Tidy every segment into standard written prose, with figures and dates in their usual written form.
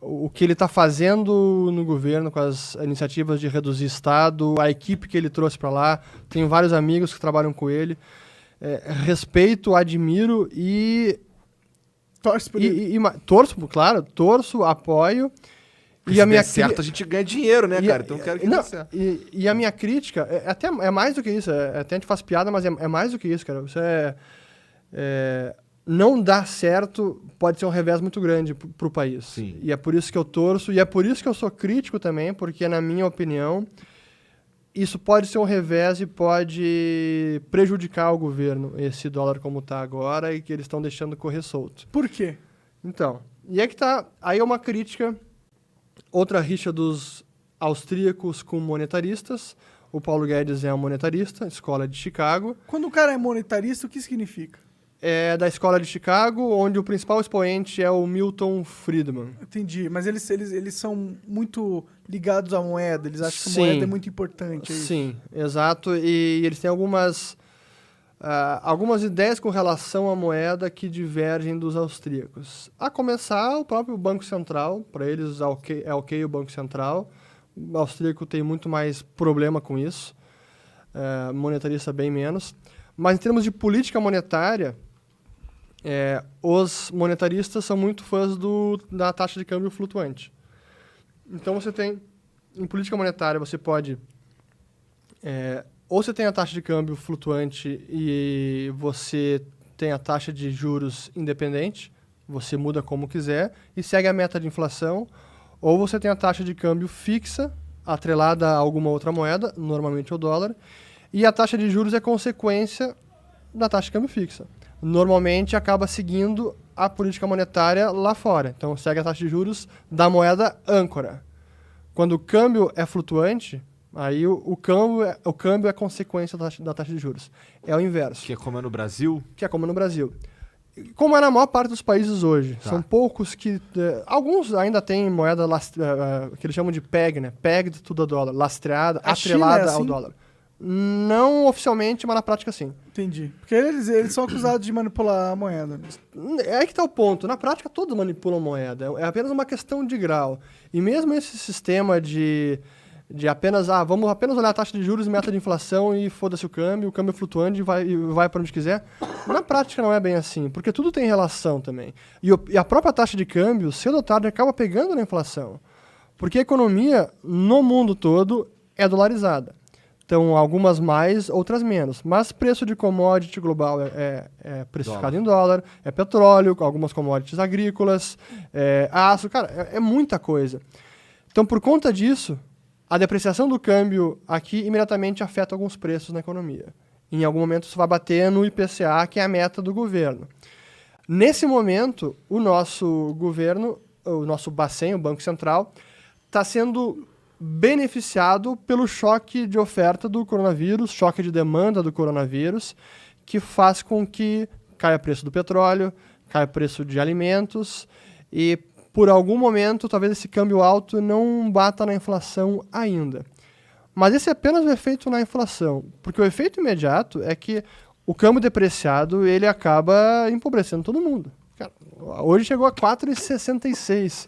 o que ele está fazendo no governo com as iniciativas de reduzir Estado, a equipe que ele trouxe para lá. Tenho vários amigos que trabalham com ele. Respeito, admiro e... Torce por ele. Torço, apoio. E a minha certo, a gente ganha dinheiro, né, cara? Então eu quero que dê certo. E a minha crítica, é mais do que isso. Até a gente faz piada, mas é mais do que isso, cara. Você não dar certo pode ser um revés muito grande pro país. Sim. E é por isso que eu torço, e é por isso que eu sou crítico também, porque, na minha opinião, isso pode ser um revés e pode prejudicar o governo, esse dólar como está agora, e que eles estão deixando correr solto. Por quê? Então, e é que tá... Aí é uma crítica, outra rixa dos austríacos com monetaristas. O Paulo Guedes é um monetarista, escola de Chicago. Quando o cara é monetarista, o que significa? É da escola de Chicago, onde o principal expoente é o Milton Friedman. Entendi, mas eles são muito ligados à moeda, eles acham que a moeda é muito importante. Sim, exato, e eles têm algumas ideias com relação à moeda que divergem dos austríacos. A começar, o próprio Banco Central, para eles é ok o Banco Central. O austríaco tem muito mais problema com isso, monetarista bem menos. Mas em termos de política monetária, os monetaristas são muito fãs da taxa de câmbio flutuante. Então você tem, em política monetária, você pode... ou você tem a taxa de câmbio flutuante e você tem a taxa de juros independente, você muda como quiser e segue a meta de inflação, ou você tem a taxa de câmbio fixa, atrelada a alguma outra moeda, normalmente o dólar, e a taxa de juros é consequência da taxa de câmbio fixa. Normalmente acaba seguindo a política monetária lá fora. Então segue a taxa de juros da moeda âncora. Quando o câmbio é flutuante, aí o câmbio é consequência da taxa de juros. É o inverso. Que é como é no Brasil? Que é como no Brasil. Como é na maior parte dos países hoje. Tá. São poucos que... alguns ainda têm moeda que eles chamam de PEG, né? Pegged to the dollar. Lastreada, atrelada ao dólar. Não oficialmente, mas na prática sim. Entendi. Porque eles são acusados de manipular a moeda. Né? É aí que está o ponto. Na prática, todos manipulam moeda. É apenas uma questão de grau. E mesmo esse sistema de apenas... vamos apenas olhar a taxa de juros e meta de inflação e foda-se o câmbio é flutuante e vai para onde quiser. Na prática não é bem assim, porque tudo tem relação também. E a própria taxa de câmbio, cedo ou tarde, acaba pegando na inflação. Porque a economia, no mundo todo, é dolarizada. Então, algumas mais, outras menos. Mas preço de commodity global é precificado em dólar, é petróleo, algumas commodities agrícolas, aço, cara, é muita coisa. Então, por conta disso, a depreciação do câmbio aqui imediatamente afeta alguns preços na economia. Em algum momento isso vai bater no IPCA, que é a meta do governo. Nesse momento, o nosso governo, o nosso Bacen, o Banco Central, está sendo beneficiado pelo choque de oferta do coronavírus, choque de demanda do coronavírus, que faz com que caia o preço do petróleo, caia o preço de alimentos e, por algum momento, talvez esse câmbio alto não bata na inflação ainda. Mas esse é apenas o efeito na inflação, porque o efeito imediato é que o câmbio depreciado ele acaba empobrecendo todo mundo. Cara, hoje chegou a 4,66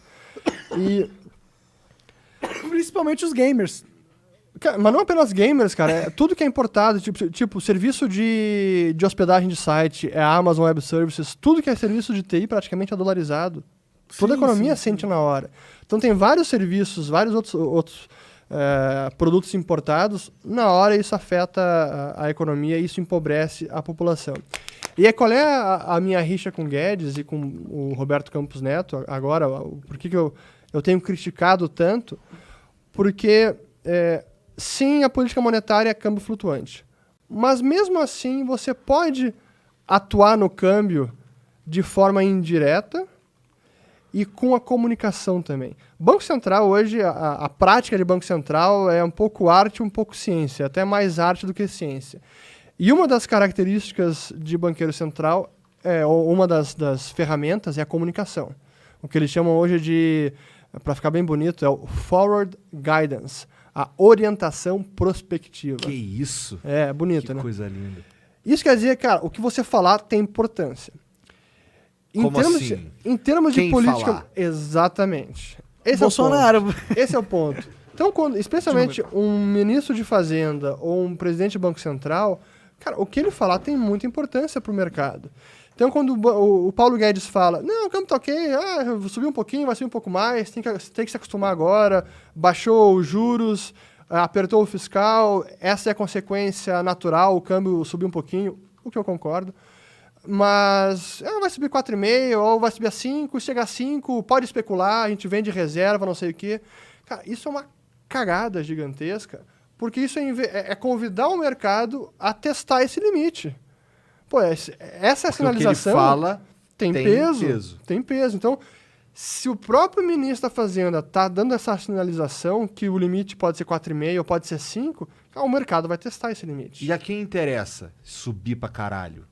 e... Principalmente os gamers. Mas não apenas gamers, cara. Tudo que é importado, tipo serviço de hospedagem de site, a Amazon Web Services, tudo que é serviço de TI praticamente é dolarizado. Toda a economia sente na hora. Então tem vários serviços, vários outros produtos importados, na hora isso afeta a economia e isso empobrece a população. E aí, qual é a minha rixa com o Guedes e com o Roberto Campos Neto agora? Por que eu tenho criticado tanto? Porque, sim, a política monetária é câmbio flutuante. Mas, mesmo assim, você pode atuar no câmbio de forma indireta e com a comunicação também. Banco Central, hoje, a prática de Banco Central é um pouco arte, um pouco ciência, até mais arte do que ciência. E uma das características de banqueiro central, uma das ferramentas, é a comunicação. O que eles chamam hoje de... para ficar bem bonito, é o forward guidance, a orientação prospectiva. Que isso? É, bonito, né? Que coisa linda. Isso quer dizer, cara, o que você falar tem importância. Como assim? Em termos de Quem política... falar? Exatamente. Esse Bolsonaro. É o ponto. Esse é o ponto. Então, especialmente um ministro de Fazenda ou um presidente do Banco Central, cara, o que ele falar tem muita importância para o mercado. Então, quando o Paulo Guedes fala, não, o câmbio tá ok, subiu um pouquinho, vai subir um pouco mais, tem que se acostumar agora, baixou os juros, apertou o fiscal, essa é a consequência natural, o câmbio subiu um pouquinho, o que eu concordo. Mas vai subir 4,5, ou vai subir a 5, chega a 5, pode especular, a gente vende reserva, não sei o quê. Cara, isso é uma cagada gigantesca, porque isso é convidar o mercado a testar esse limite. Pô, essa é a sinalização. O que ele fala tem peso. Tem peso. Então, se o próprio ministro da Fazenda está dando essa sinalização que o limite pode ser 4,5 ou pode ser 5, o mercado vai testar esse limite. E a quem interessa subir pra caralho?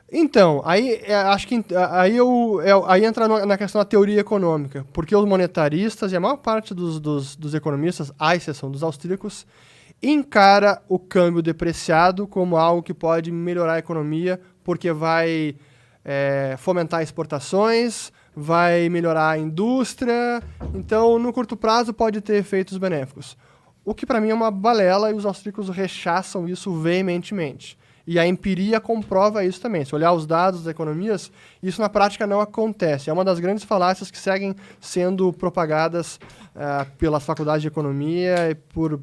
Então, aí acho que aí entra na questão da teoria econômica, porque os monetaristas e a maior parte dos economistas, à exceção dos austríacos, encara o câmbio depreciado como algo que pode melhorar a economia, porque vai fomentar exportações, vai melhorar a indústria, então no curto prazo pode ter efeitos benéficos. O que para mim é uma balela e os austríacos rechaçam isso veementemente. E a empiria comprova isso também. Se olhar os dados das economias, isso na prática não acontece. É uma das grandes falácias que seguem sendo propagadas pelas faculdades de economia e por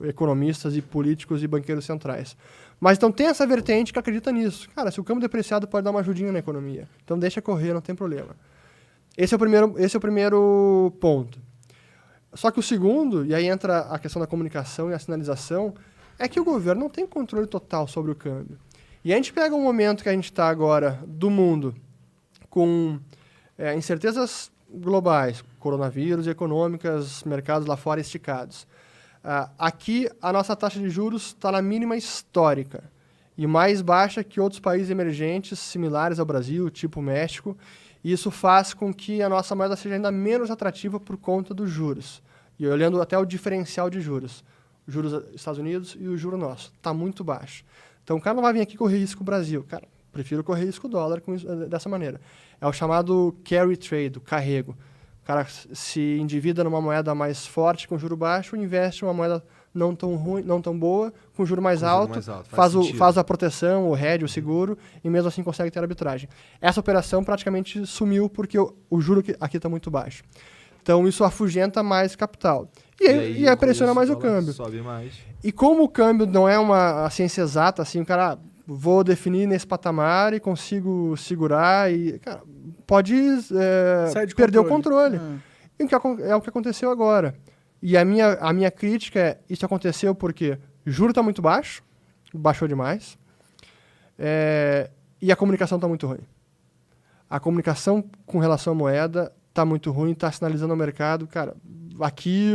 economistas e políticos e banqueiros centrais. Mas então tem essa vertente que acredita nisso. Cara, se o câmbio depreciado pode dar uma ajudinha na economia. Então deixa correr, não tem problema. Esse é o primeiro ponto. Só que o segundo, e aí entra a questão da comunicação e a sinalização, é que o governo não tem controle total sobre o câmbio. E a gente pega um momento que a gente está agora do mundo com incertezas globais, coronavírus, econômicas, mercados lá fora esticados. Aqui, a nossa taxa de juros está na mínima histórica e mais baixa que outros países emergentes similares ao Brasil, tipo México. E isso faz com que a nossa moeda seja ainda menos atrativa por conta dos juros. E olhando até o diferencial de juros. Os juros dos Estados Unidos e o juro nosso. Está muito baixo. Então, o cara não vai vir aqui correr risco Brasil. Cara, prefiro correr risco dólar dessa maneira. É o chamado carry trade, o carrego. O cara se endivida numa moeda mais forte com juro baixo, investe em uma moeda não tão ruim, não tão boa, com juro mais alto, faz a proteção, o hedge, o seguro, e mesmo assim consegue ter arbitragem. Essa operação praticamente sumiu porque o juro aqui está muito baixo. Então, isso afugenta mais capital. E aí pressiona mais o câmbio. Sobe mais. E como o câmbio não é uma ciência exata, assim, o cara, vou definir nesse patamar e consigo segurar e, cara, pode perder o controle. E é o que aconteceu agora. E a minha crítica é, isso aconteceu porque o juro está muito baixo, baixou demais, e a comunicação está muito ruim. A comunicação com relação à moeda está muito ruim, está sinalizando ao mercado, cara, aqui